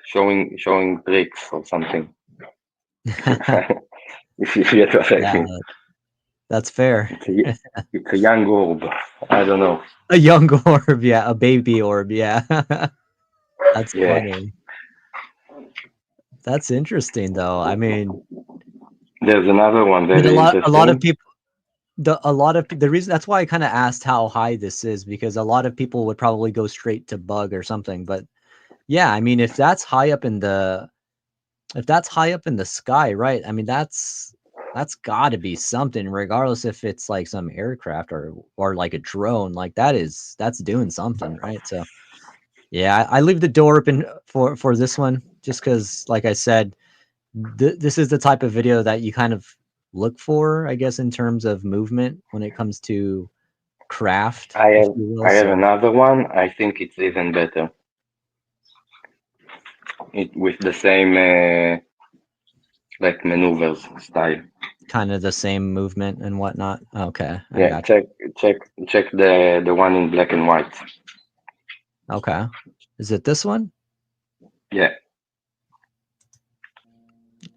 showing tricks or something. If you get what I Yeah, mean, that's fair. it's a young orb. I don't know. A young orb, yeah, a baby orb, yeah. That's Yeah, funny. That's interesting, though. I mean, there's another one but very a lot of interesting. people the reason that's why I kind of asked how high this is because a lot of people would probably go straight to bug or something. But yeah, I mean, if that's high up in the sky, right? I mean, that's got to be something, regardless if it's like some aircraft or like a drone. Like that's doing something, right? So yeah, I leave the door open for this one just because, like I said, this is the type of video that you kind of look for, I guess, in terms of movement when it comes to craft, I if have you will. I have So another one. I think it's even better. It with the same like maneuvers style. kind of the same movement and whatnot. Okay, I Yeah, got check the one in black and white. you. Okay, is it this one? Yeah,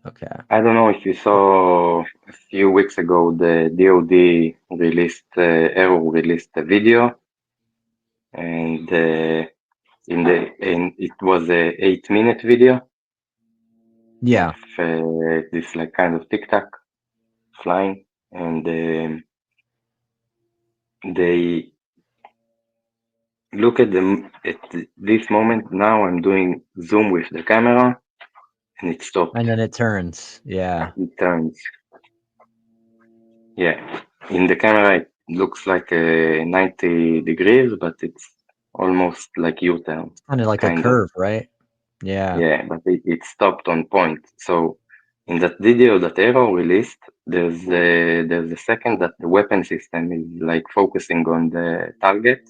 Okay, I don't know if you saw a few weeks ago the DoD released Arrow released a video, and it was a 8 minute video of yeah, this like kind of tic tac flying, and they look at this moment. Now I'm doing zoom with the camera, and it stopped. and then it turns. Yeah, It turns. Yeah, in the camera it looks like 90 degrees, but it's almost like U-turn, kind of like a kind of. curve, right? Yeah, Yeah, but it stopped on point. So in that video that Arrow released, there's a second that the weapon system is like focusing on the target,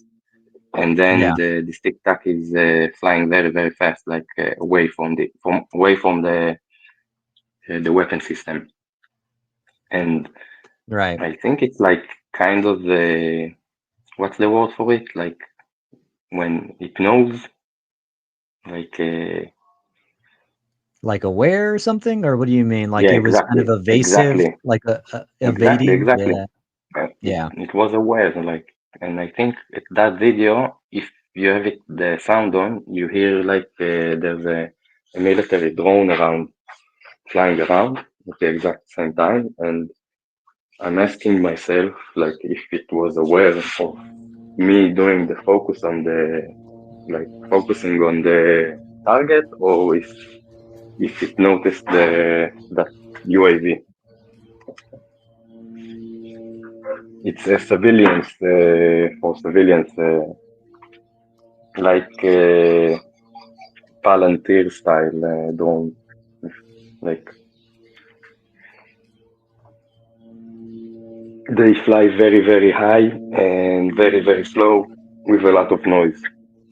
and then yeah, the stick tack is flying very fast, like away from the weapon system. And right. I think it's like kind of the what's the word for it? Like when it knows, like Like aware or something, or what do you mean? Like yeah, it was kind of evasive, like evading? exactly. Yeah, yeah, It was aware, like, and I think that video, if you have it the sound on, you hear like there's a military drone around, flying around at the exact same time, and I'm asking myself like if it was aware of me doing the focus on the like focusing on the target, or if it noticed the that UAV. It's a civilians for civilians like Palantir style drone. Like they fly very high and very slow with a lot of noise.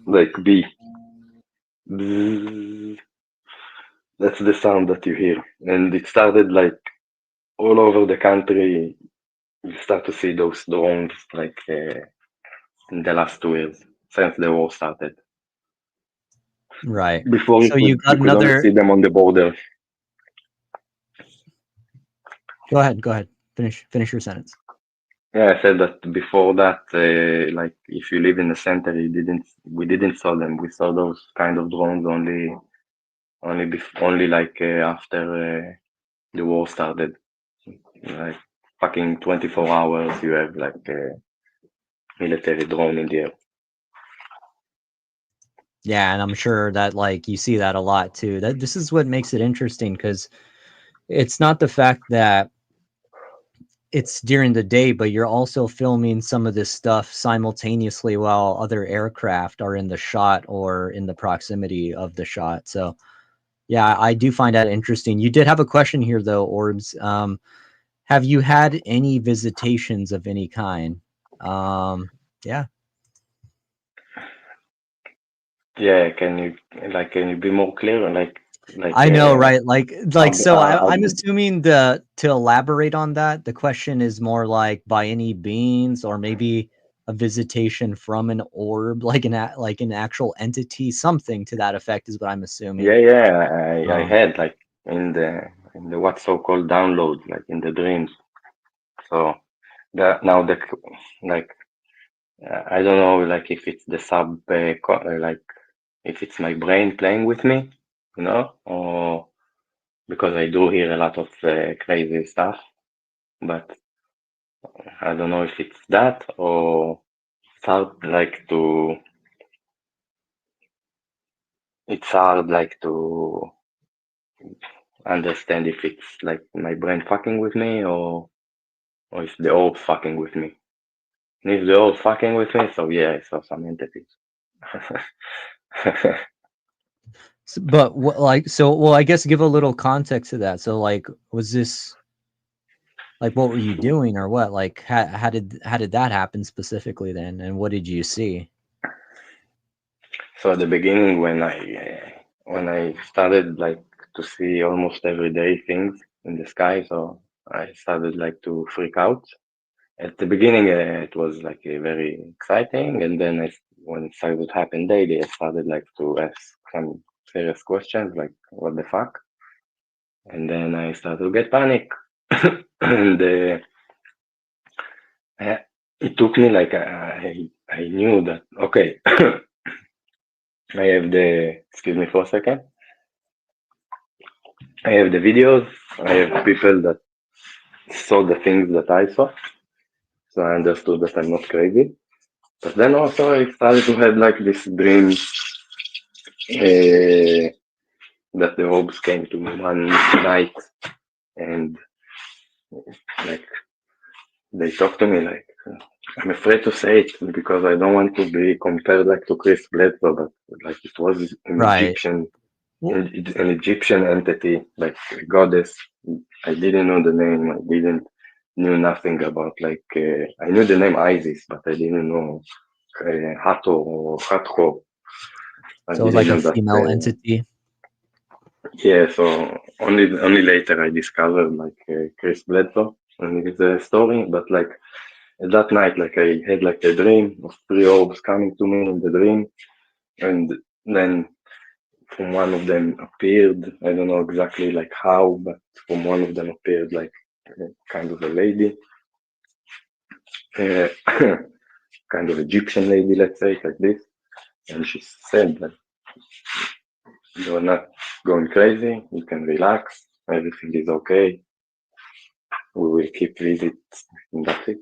Like B. Bzzz. That's the sound that you hear. And it started like all over the country. You start to see those drones like in the last 2 years since the war started. right. Before So you you got could only another. see them on the border. Go ahead. Go ahead. Finish your sentence. Yeah, I said that before that, like if you live in the center, we didn't saw them. We saw those kind of drones only like after the war started. like fucking 24 hours. You have like a military drone in the air. Yeah, and I'm sure that like you see that a lot too. That this is what makes it interesting, because it's not the fact that it's during the day, but you're also filming some of this stuff simultaneously while other aircraft are in the shot or in the proximity of the shot. So yeah, I do find that interesting. You did have a question here though, Orbs. Have you had any visitations of any kind? Yeah. Yeah, can you be more clear? I know, right? Like so I'm how assuming to elaborate on that, the question is more like by any beings or maybe a visitation from an orb, like like an actual entity, something to that effect is what I'm assuming. I Um, had like in the what so-called downloads, like in the dreams. So that now the like I don't know like if it's the like if it's my brain playing with me, or because I do hear a lot of crazy stuff, but I don't know if it's that or it's hard like to it's hard like to understand if it's like my brain fucking with me or if the orb fucking with me. And if the orb fucking with me, so yeah, I saw some entities. but what, like, so, well, I guess give a little context to that. So, like, was this like what were you doing or what? Like, how did that happen specifically then, and what did you see? So at the beginning, when I started like to see almost everyday things in the sky, so I started like to freak out. At the beginning, it was like very exciting, and then when it started to happen daily, I started like to ask some serious questions, like what the fuck, and then I started to get panic, and it took me like I knew that okay, I have the excuse me for a second. I have the videos. I have people that saw the things that I saw, so I understood that I'm not crazy. But then also I started to have like this dream that the orbs came to me one night and like they talked to me like I'm afraid to say it because I don't want to be compared like to Chris Bledsoe, but like it was Right. An Egyptian entity, like a goddess. I didn't know the name. I didn't knew nothing about like I knew the name Isis, but I didn't know Hathor or Hathor. I So, didn't like a know that. female entity. Yeah, so only later I discovered like Chris Bledsoe and his story. But like that night, like I had like a dream of three orbs coming to me in the dream, and then from one of them appeared. I don't know exactly like how, but from one of them appeared like kind of a lady, uh, kind of Egyptian lady, let's say, like this. And she said that you're not going crazy. You can relax. Everything is okay. We will keep visits. And that's it.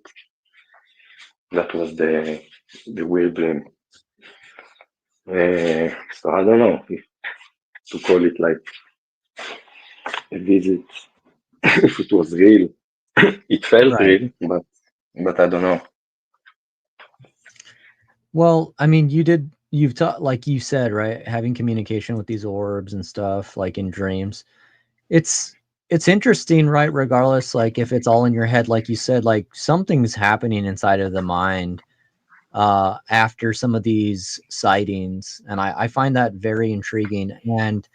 That was the weird dream. So I don't know if to call it like a visit, if it was real. It felt Right. real, but I don't know. Well, I mean, you've taught, like you said, right? Having communication with these orbs and stuff, like in dreams. It's it's interesting, right? Regardless, like if it's all in your head, like you said, like something's happening inside of the mind after some of these sightings. And I find that very intriguing. And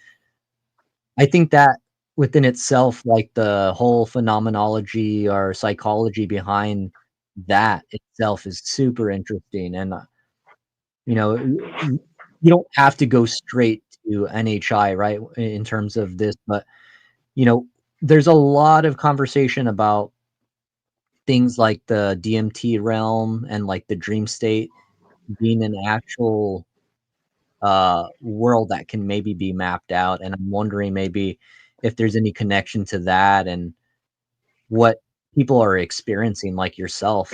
I think that within itself, like the whole phenomenology or psychology behind that itself is super interesting. And you know, you don't have to go straight to NHI, right, in terms of this, but, you know, there's a lot of conversation about things like the DMT realm and, like, the dream state being an actual, world that can maybe be mapped out, and I'm wondering maybe if there's any connection to that and what people are experiencing, like yourself,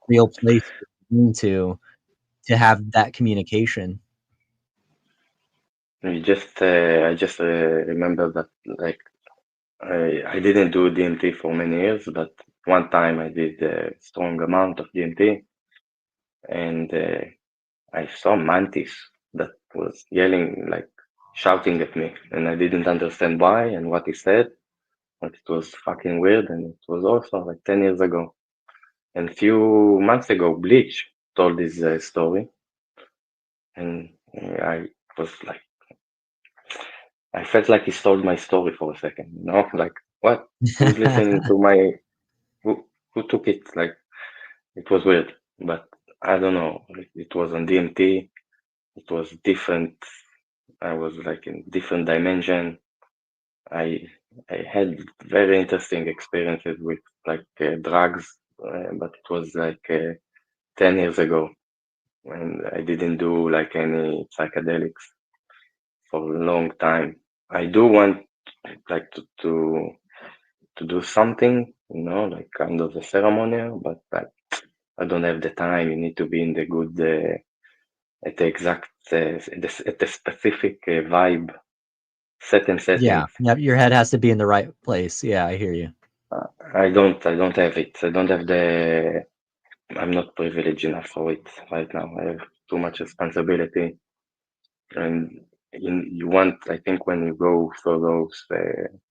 real place to have that communication. I just remember that like I didn't do DMT for many years, but one time I did a strong amount of DMT, and I saw mantis that was yelling, like shouting at me, and I didn't understand why and what he said, but it was fucking weird, and it was also like 10 years ago. And few months ago, Bleach told this story, and I was like, I felt like he stole my story for a second, you know, like what? Who's listening to my? Who took it? Like it was weird, but I don't know. It was on DMT. It was different. I was like in different dimension. I I had very interesting experiences with like drugs, but it was like 10 years ago, and I didn't do like any psychedelics for a long time. I do want like to do something, you know, like kind of a ceremonial, but like I don't have the time. You need to be in the good, at the exact, at the specific vibe, certain Yeah, settings. yeah, your head has to be in the right place. Yeah, I hear you. I don't have it. I don't have the. I'm not privileged enough for it right now. I have too much responsibility, and you want. I think when you go for those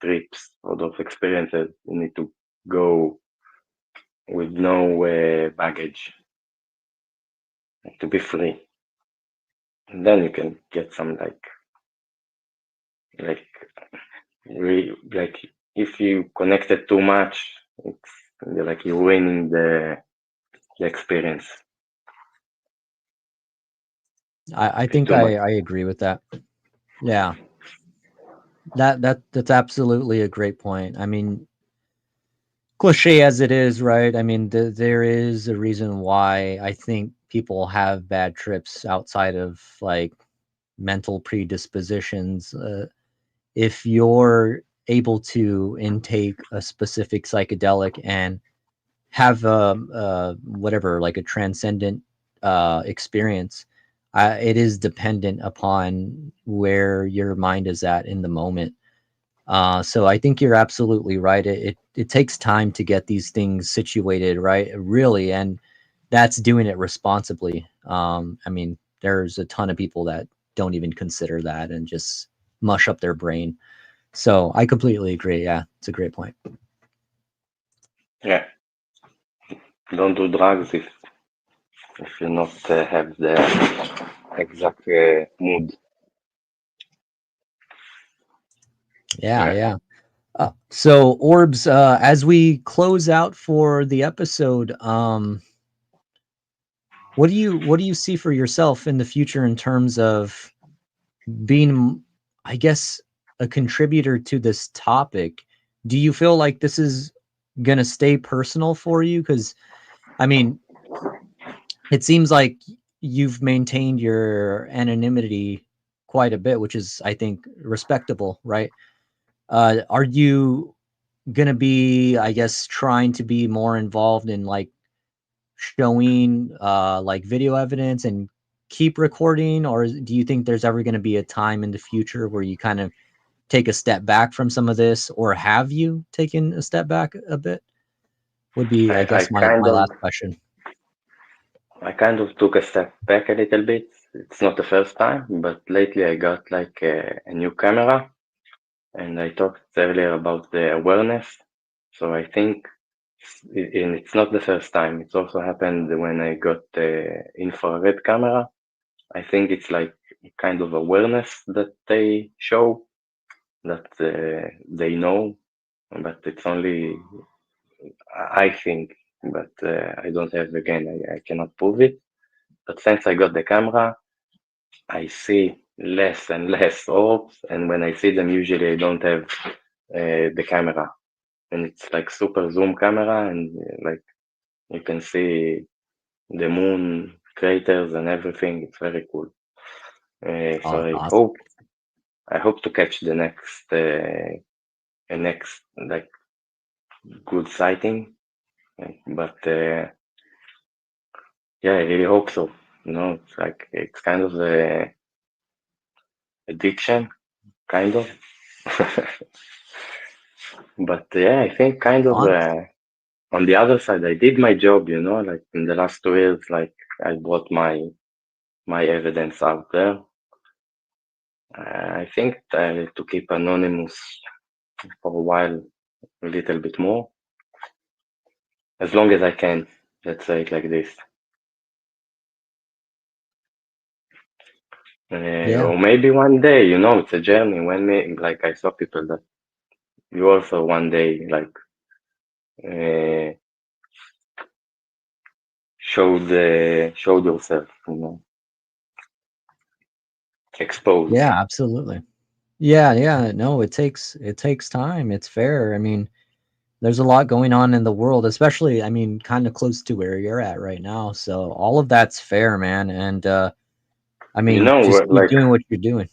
trips or those experiences, you need to go with no baggage, like, to be free. And then you can get some like like if you connected too much, it's like you're ruining the experience. I It's think too much. I agree with that. Yeah, that's absolutely a great point. I mean, cliche as it is, right? I mean, there is a reason why I think people have bad trips outside of like mental predispositions. If you're able to intake a specific psychedelic and have whatever, like a transcendent experience, it is dependent upon where your mind is at in the moment. So I think you're absolutely right. It takes time to get these things situated, right? Really, and that's doing it responsibly. I mean, there's a ton of people that don't even consider that and just mush up their brain. So I completely agree. Yeah, it's a great point. Yeah, don't do drugs if you not have the exact mood. Yeah, Yeah. yeah. So Orbs, as we close out for the episode, what do you see for yourself in the future in terms of being, I guess, a contributor to this topic? Do you feel like this is gonna stay personal for you? Because I mean, it seems like you've maintained your anonymity quite a bit, which is, I think, respectable, right? Are you gonna be, I guess, trying to be more involved in like showing like video evidence and keep recording, or do you think there's ever going to be a time in the future where you kind of take a step back from some of this, or have you taken a step back a bit? Would be, I I guess, my last question. kind of took a step back a little bit. It's not the first time, but lately I got like a new camera, and I talked earlier about the awareness. So I think, and it's not the first time. It's also happened when I got the infrared camera. I think it's like kind of awareness that they show, that they know, but it's only I think, but I don't have, again, I cannot prove it. But since I got the camera, I see less and less orbs, and when I see them, usually I don't have the camera, and it's like super zoom camera, and like you can see the moon craters and everything. It's very cool. Oh, So that's awesome. I hope to catch the next like good sighting. But yeah, I really hope so. It's like it's kind of a addiction, kind of. But yeah, I think kind of On on the other side, I did my job. Like in the last 2 years, like I brought my evidence out there. I think to keep anonymous for a while, a little bit more, as long as I can. Let's say it like this. yeah. Or maybe one day, it's a journey. Like I saw people that you also one day like uh, showed yourself, exposed. Yeah, absolutely. Yeah, yeah. No, it takes time. It's fair. I mean, there's a lot going on in the world, especially, I mean, kind of close to where you're at right now. So all of that's fair, man. And I You mean, know, just keep like doing what you're doing.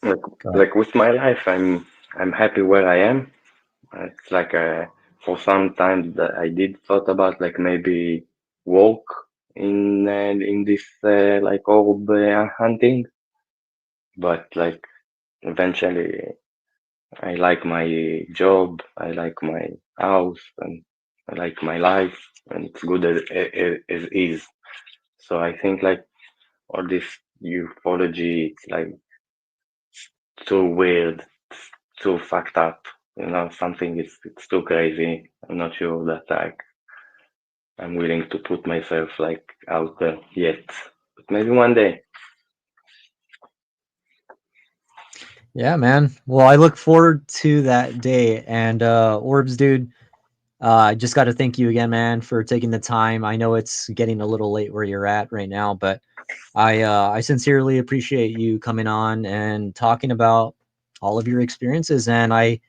like Go ahead. like with my life, I'm happy where I am. It's like for some time that I did thought about like maybe walk in this like orb hunting, but like eventually I like my job, I like my house, and I like my life, and it's good as is. So I think like all this ufology, it's like too weird, too fucked up. Something is it's too crazy. I'm not sure that I'm willing to put myself like out there yet, but maybe one day. Yeah, man. Well, I look forward to that day. And Orbs Dude, I just got to thank you again, man, for taking the time. I know it's getting a little late where you're at right now, but I sincerely appreciate you coming on and talking about all of your experiences. And I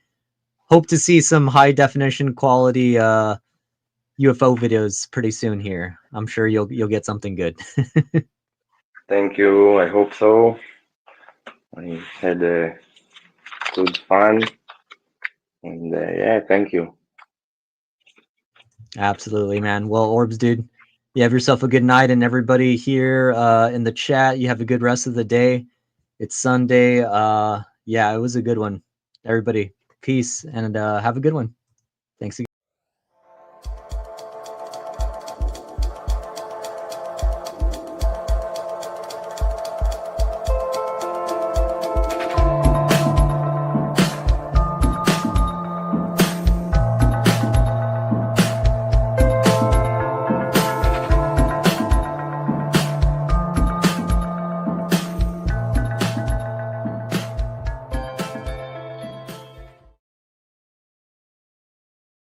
hope to see some high definition quality UFO videos pretty soon here. I'm sure you'll get something good. Thank you. I hope so. I had a good fun, and yeah, thank you. Absolutely, man. Well, Orbs, dude, you have yourself a good night, and everybody here in the chat, you have a good rest of the day. It's Sunday. Yeah, it was a good one. Everybody, peace, and have a good one. Thanks again.